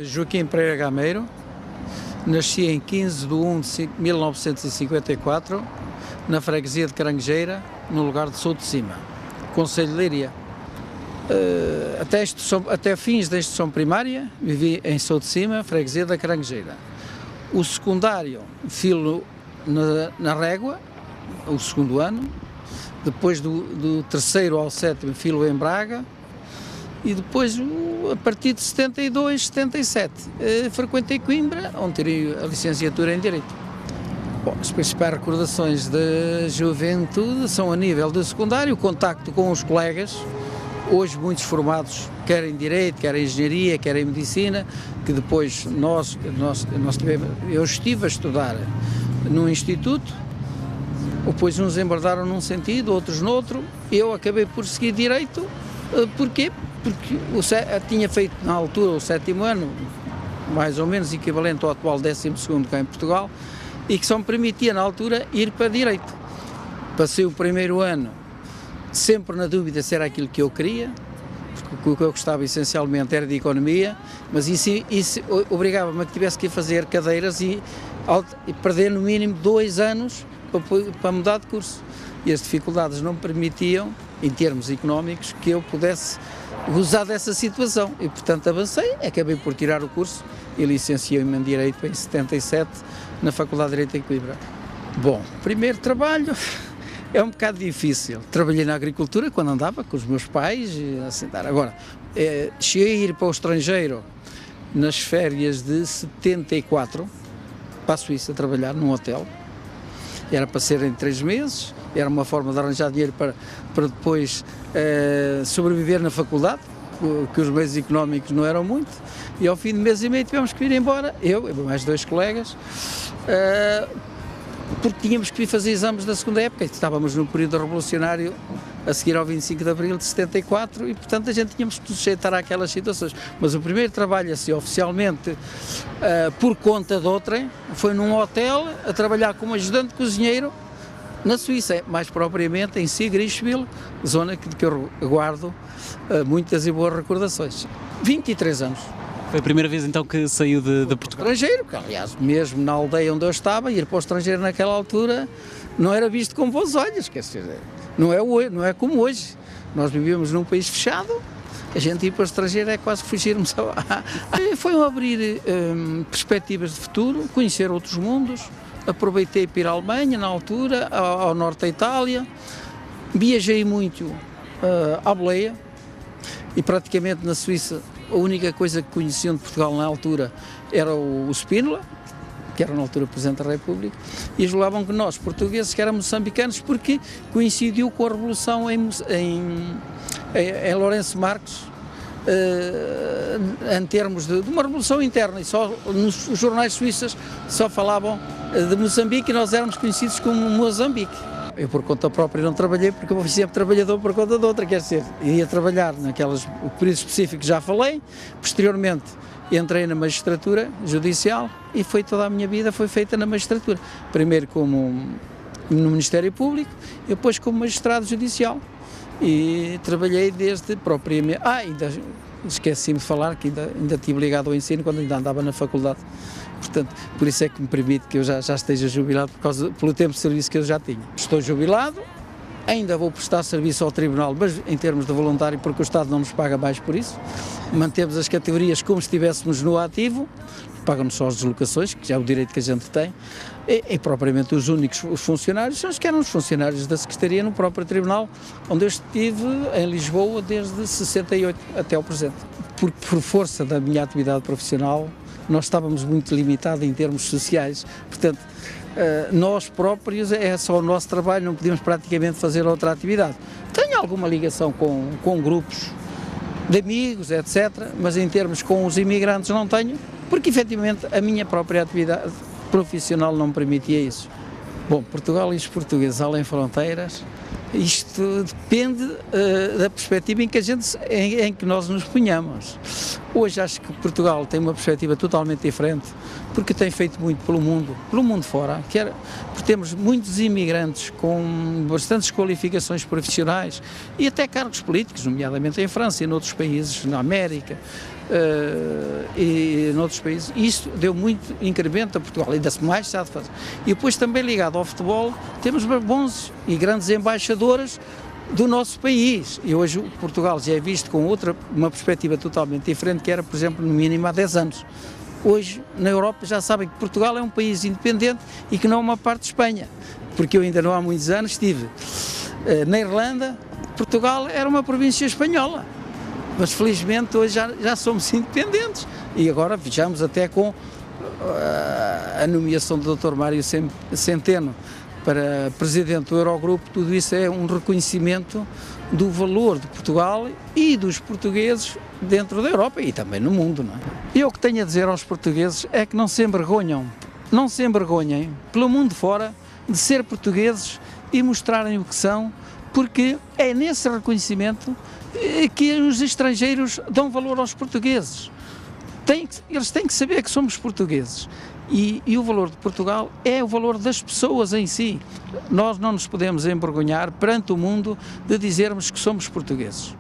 Joaquim Pereira Gameiro, nasci em 15 de 1 de 1954, na freguesia de Caranguejeira, no lugar de Souto de Cima, concelho de Leiria. Até fins da instrução primária, vivi em Souto de Cima, freguesia da Caranguejeira. O secundário, filo na Régua, o segundo ano, depois do terceiro ao sétimo, filo em Braga, e depois, a partir de 72, 77, frequentei Coimbra, onde tirei a licenciatura em Direito. Bom, as principais recordações da juventude são a nível do secundário, o contacto com os colegas, hoje muitos formados, quer em Direito, quer em Engenharia, quer em Medicina, que depois eu estive a estudar num instituto, depois uns embardaram num sentido, outros noutro, eu acabei por seguir Direito. Porquê? Porque tinha feito na altura o 7º ano, mais ou menos equivalente ao atual 12º cá em Portugal, e que só me permitia na altura ir para Direito. Passei o primeiro ano sempre na dúvida se era aquilo que eu queria, porque o que eu gostava essencialmente era de Economia, mas isso obrigava-me a que tivesse que ir fazer cadeiras e perder no mínimo 2 anos para mudar de curso. E as dificuldades não me permitiam, em termos económicos, que eu pudesse gozar dessa situação. E, portanto, avancei, acabei por tirar o curso e licenciei-me em Direito em 77, na Faculdade de Direito em Coimbra. Bom, primeiro trabalho é um bocado difícil. Trabalhei na agricultura quando andava com os meus pais. Agora, cheguei a ir para o estrangeiro nas férias de 74, para a Suíça, trabalhar num hotel. Era para ser em 3 meses, era uma forma de arranjar dinheiro para depois sobreviver na faculdade, que os meios económicos não eram muito, e ao fim de mês e meio tivemos que ir embora, eu e mais 2 colegas, porque tínhamos que ir fazer exames da segunda época, estávamos no período revolucionário a seguir ao 25 de Abril de 74 e, portanto, a gente tínhamos que nos sujeitar àquelas situações. Mas o primeiro trabalho, assim, oficialmente, por conta de outrem, foi num hotel, a trabalhar como ajudante cozinheiro na Suíça, mais propriamente em Sigrichville, zona que eu guardo muitas e boas recordações. 23 anos. Foi a primeira vez então que saiu de Portugal? Estrangeiro, que aliás, mesmo na aldeia onde eu estava, ir para o estrangeiro naquela altura não era visto com bons olhos, quer dizer, não é como hoje. Nós vivíamos num país fechado, a gente ir para o estrangeiro é quase fugirmos. Foi um abrir perspectivas de futuro, conhecer outros mundos, aproveitei para ir à Alemanha na altura, ao norte da Itália, viajei muito à boleia e praticamente na Suíça a única coisa que conheciam de Portugal na altura era o Spínola, que era na altura Presidente da República, e julgavam que nós, portugueses, que éramos moçambicanos, porque coincidiu com a Revolução em Lourenço Marques, em termos de uma revolução interna, e só nos jornais suíços só falavam de Moçambique e nós éramos conhecidos como Moçambique. Eu por conta própria não trabalhei porque eu fui sempre trabalhador por conta de outra, quer dizer, ia trabalhar naqueles períodos específicos que já falei, posteriormente entrei na magistratura judicial e toda a minha vida foi feita na magistratura, primeiro como no Ministério Público e depois como magistrado judicial e trabalhei desde propriamente, ainda esqueci-me de falar que ainda estive ligado ao ensino quando ainda andava na faculdade. Portanto, por isso é que me permite que eu já esteja jubilado pelo tempo de serviço que eu já tinha. Estou jubilado, ainda vou prestar serviço ao Tribunal, mas em termos de voluntário, porque o Estado não nos paga mais por isso. Mantemos as categorias como se estivéssemos no ativo, pagam-nos só as deslocações, que já é o direito que a gente tem, e propriamente os únicos funcionários são os que eram os funcionários da Secretaria no próprio Tribunal, onde eu estive em Lisboa desde 68 até ao presente. Por força da minha atividade profissional, nós estávamos muito limitados em termos sociais, portanto, nós próprios é só o nosso trabalho, não podíamos praticamente fazer outra atividade. Tenho alguma ligação com grupos de amigos, etc., mas em termos com os imigrantes não tenho, porque efetivamente a minha própria atividade profissional não me permitia isso. Bom, Portugal e os portugueses além fronteiras, isto depende da perspectiva em que nós nos ponhamos. Hoje acho que Portugal tem uma perspectiva totalmente diferente, porque tem feito muito pelo mundo fora, porque temos muitos imigrantes com bastantes qualificações profissionais e até cargos políticos, nomeadamente em França e noutros países, na América, e noutros países. E isso deu muito incremento a Portugal, ainda-se mais se há de fazer. E depois também ligado ao futebol, temos bons e grandes embaixadores do nosso país. E hoje Portugal já é visto com uma perspectiva totalmente diferente que era, por exemplo, no mínimo há 10 anos. Hoje, na Europa, já sabem que Portugal é um país independente e que não é uma parte de Espanha. Porque eu ainda não há muitos anos estive na Irlanda, Portugal era uma província espanhola. Mas felizmente hoje já somos independentes. E agora vejamos até com a nomeação do Dr. Mário Centeno para presidente do Eurogrupo, tudo isso é um reconhecimento do valor de Portugal e dos portugueses dentro da Europa e também no mundo, não é? E o que tenho a dizer aos portugueses é que não se envergonhem pelo mundo fora de ser portugueses e mostrarem o que são, porque é nesse reconhecimento que os estrangeiros dão valor aos portugueses. Eles têm que saber que somos portugueses. E o valor de Portugal é o valor das pessoas em si. Nós não nos podemos envergonhar perante o mundo de dizermos que somos portugueses.